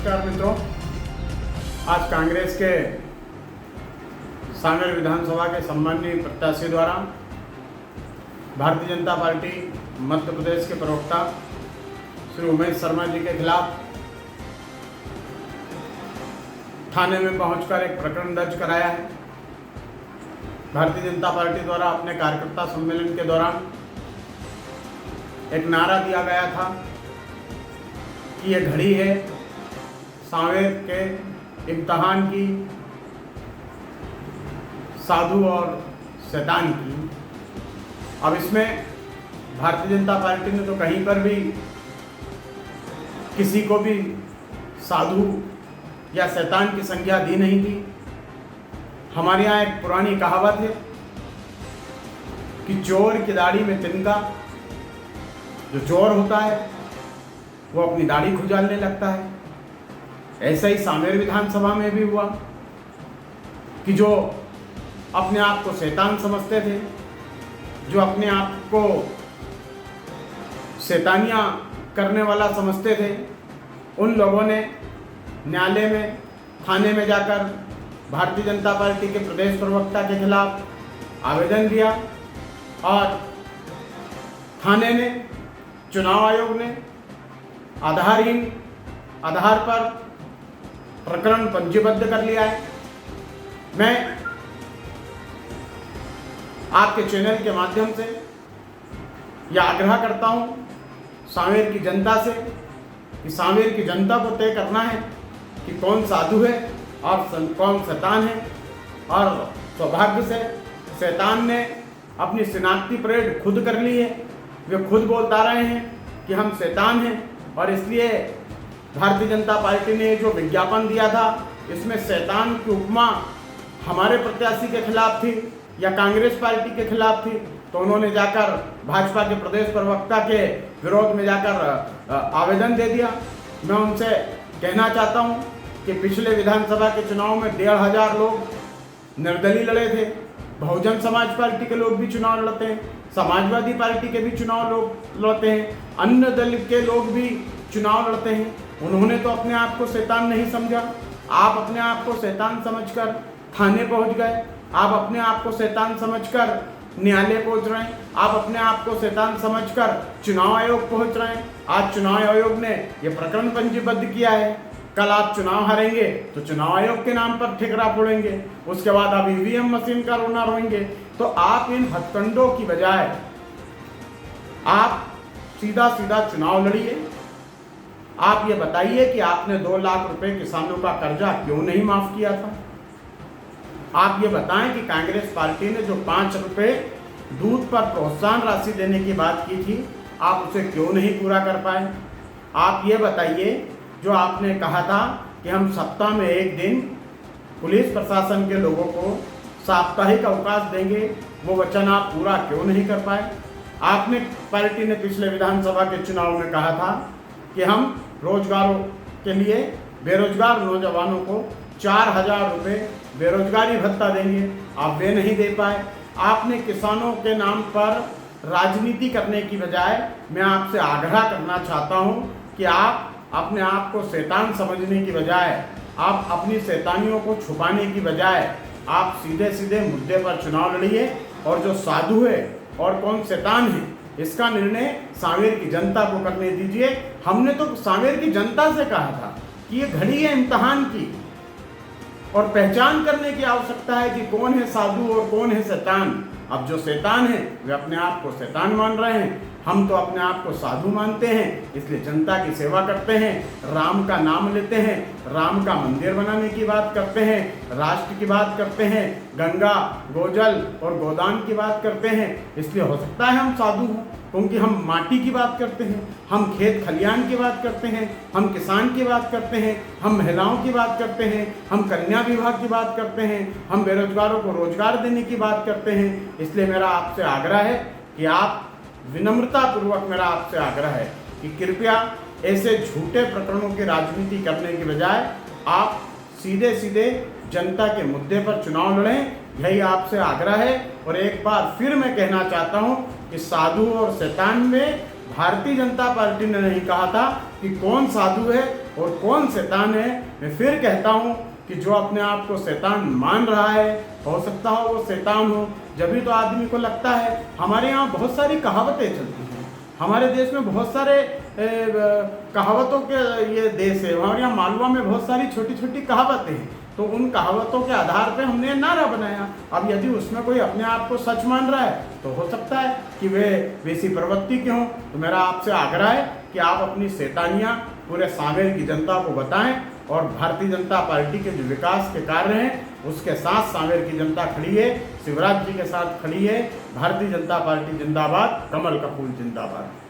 नमस्कार मित्रों, आज कांग्रेस के सांवेर विधानसभा के सम्माननीय प्रत्याशी द्वारा भारतीय जनता पार्टी मध्य प्रदेश के प्रवक्ता श्री उमेश शर्मा जी के खिलाफ थाने में पहुंचकर एक प्रकरण दर्ज कराया है। भारतीय जनता पार्टी द्वारा अपने कार्यकर्ता सम्मेलन के दौरान एक नारा दिया गया था कि ये घड़ी है सांवेर के इम्तहान की, साधु और शैतान की। अब इसमें भारतीय जनता पार्टी ने तो कहीं पर भी किसी को भी साधु या शैतान की संज्ञा दी नहीं थी। हमारे यहाँ एक पुरानी कहावत है कि चोर की दाढ़ी में तिनका। जो चोर होता है वो अपनी दाढ़ी खुजालने लगता है। ऐसा ही सांवेर विधानसभा में भी हुआ कि जो अपने आप को शैतान समझते थे, जो अपने आप को शैतानियाँ करने वाला समझते थे, उन लोगों ने न्यायालय में, थाने में जाकर भारतीय जनता पार्टी के प्रदेश प्रवक्ता के खिलाफ आवेदन दिया और थाने ने, चुनाव आयोग ने आधारहीन आधार पर प्रकरण पंजीबद्ध कर लिया है। मैं आपके चैनल के माध्यम से यह आग्रह करता हूं सांवेर की जनता से कि सांवेर की जनता को तय करना है कि कौन साधु है और कौन शैतान है। और सौभाग्य से शैतान ने अपनी शिनाख्ती परेड खुद कर ली है। वे खुद बोलता रहे हैं कि हम शैतान हैं और इसलिए भारतीय जनता पार्टी ने जो विज्ञापन दिया था इसमें शैतान की उपमा हमारे प्रत्याशी के खिलाफ थी या कांग्रेस पार्टी के खिलाफ थी, तो उन्होंने जाकर भाजपा के प्रदेश प्रवक्ता के विरोध में जाकर आवेदन दे दिया। मैं उनसे कहना चाहता हूं कि पिछले विधानसभा के चुनाव में 1500 लोग निर्दलीय लड़े थे। बहुजन समाज पार्टी के लोग भी चुनाव लड़ते हैं, समाजवादी पार्टी के भी चुनाव लोग लड़ते हैं, अन्य दल के लोग भी चुनाव लड़ते हैं। उन्होंने तो अपने आप को शैतान नहीं समझा। आप अपने आप को शैतान समझकर थाने पहुंच गए। आप अपने आप को शैतान समझकर न्यायालय पहुंच रहे हैं। आप अपने आप को शैतान समझकर चुनाव आयोग पहुंच रहे हैं। आज चुनाव आयोग ने यह प्रकरण पंजीबद्ध किया है। कल आप चुनाव हारेंगे तो चुनाव आयोग के नाम पर ठिकरा फोड़ेंगे, उसके बाद आप ईवीएम मशीन का रोना रोएंगे। तो आप इन हथकंडों की बजाय आप सीधा सीधा चुनाव लड़िए। आप ये बताइए कि आपने 2 लाख रुपए किसानों का कर्जा क्यों नहीं माफ किया था। आप ये बताएं कि कांग्रेस पार्टी ने जो 5 रुपए दूध पर प्रोत्साहन राशि देने की बात की थी, आप उसे क्यों नहीं पूरा कर पाए। आप ये बताइए, जो आपने कहा था कि हम सप्ताह में 1 दिन पुलिस प्रशासन के लोगों को साप्ताहिक अवकाश देंगे, वो वचन आप पूरा क्यों नहीं कर पाए। आपने, पार्टी ने पिछले विधानसभा के चुनाव में कहा था कि हम रोजगारों के लिए बेरोजगार नौजवानों को 4000 रुपये बेरोजगारी भत्ता देंगे, आप वे नहीं दे पाए। आपने किसानों के नाम पर राजनीति करने की बजाय, मैं आपसे आग्रह करना चाहता हूं कि आप अपने आप को शैतान समझने की बजाय, आप अपनी शैतानियों को छुपाने की बजाय आप सीधे सीधे मुद्दे पर चुनाव लड़िए। और जो साधु है और कौन शैतान है, इसका निर्णय सांवेर की जनता को करने दीजिए। हमने तो सांवेर की जनता से कहा था कि ये घड़ी है इम्तहान की और पहचान करने की आवश्यकता है कि कौन है साधु और कौन है शैतान। अब जो शैतान है वे अपने आप को शैतान मान रहे हैं, हम तो अपने आप को साधु मानते हैं। इसलिए जनता की सेवा करते हैं, राम का नाम लेते हैं, राम का मंदिर बनाने की बात करते हैं, राष्ट्र की बात करते हैं, गंगा, गोजल और गोदान की बात करते हैं। इसलिए हो सकता है हम साधु हों, क्योंकि हम माटी की बात करते हैं, हम खेत खलियान की बात करते हैं, हम किसान की बात करते हैं, हम महिलाओं की बात करते हैं, हम कन्या विवाह की बात करते हैं, हम बेरोजगारों को रोजगार देने की बात करते हैं। इसलिए मेरा आपसे आग्रह है कि आप, विनम्रता पूर्वक मेरा आपसे आग्रह है कि कृपया ऐसे झूठे प्रकरणों की राजनीति करने के बजाय आप सीधे सीधे जनता के मुद्दे पर चुनाव लड़ें। यही आपसे आग्रह है। और एक बार फिर मैं कहना चाहता हूं कि साधु और शैतान में भारतीय जनता पार्टी ने नहीं कहा था कि कौन साधु है और कौन शैतान है। मैं फिर कहता हूँ कि जो अपने आप को शैतान मान रहा है, हो सकता हो वो शैतान हो, जब भी तो आदमी को लगता है। हमारे यहाँ बहुत सारी कहावतें चलती हैं, हमारे देश में बहुत सारे कहावतों के ये देश है। हमारे यहाँ मालवा में बहुत सारी छोटी छोटी कहावतें हैं, तो उन कहावतों के आधार पे हमने नारा बनाया। अब यदि उसमें कोई अपने आप को सच मान रहा है तो हो सकता है कि वे वैसी प्रवृत्ति के हों। तो मेरा आपसे आग्रह है कि आप अपनी शैतानियाँ पूरे सांवेर की जनता को बताएं और भारतीय जनता पार्टी के जो विकास के कार्य हैं उसके साथ सांवेर की जनता खड़ी है, शिवराज जी के साथ खड़ी है। भारतीय जनता पार्टी जिंदाबाद, कमल का फूल जिंदाबाद।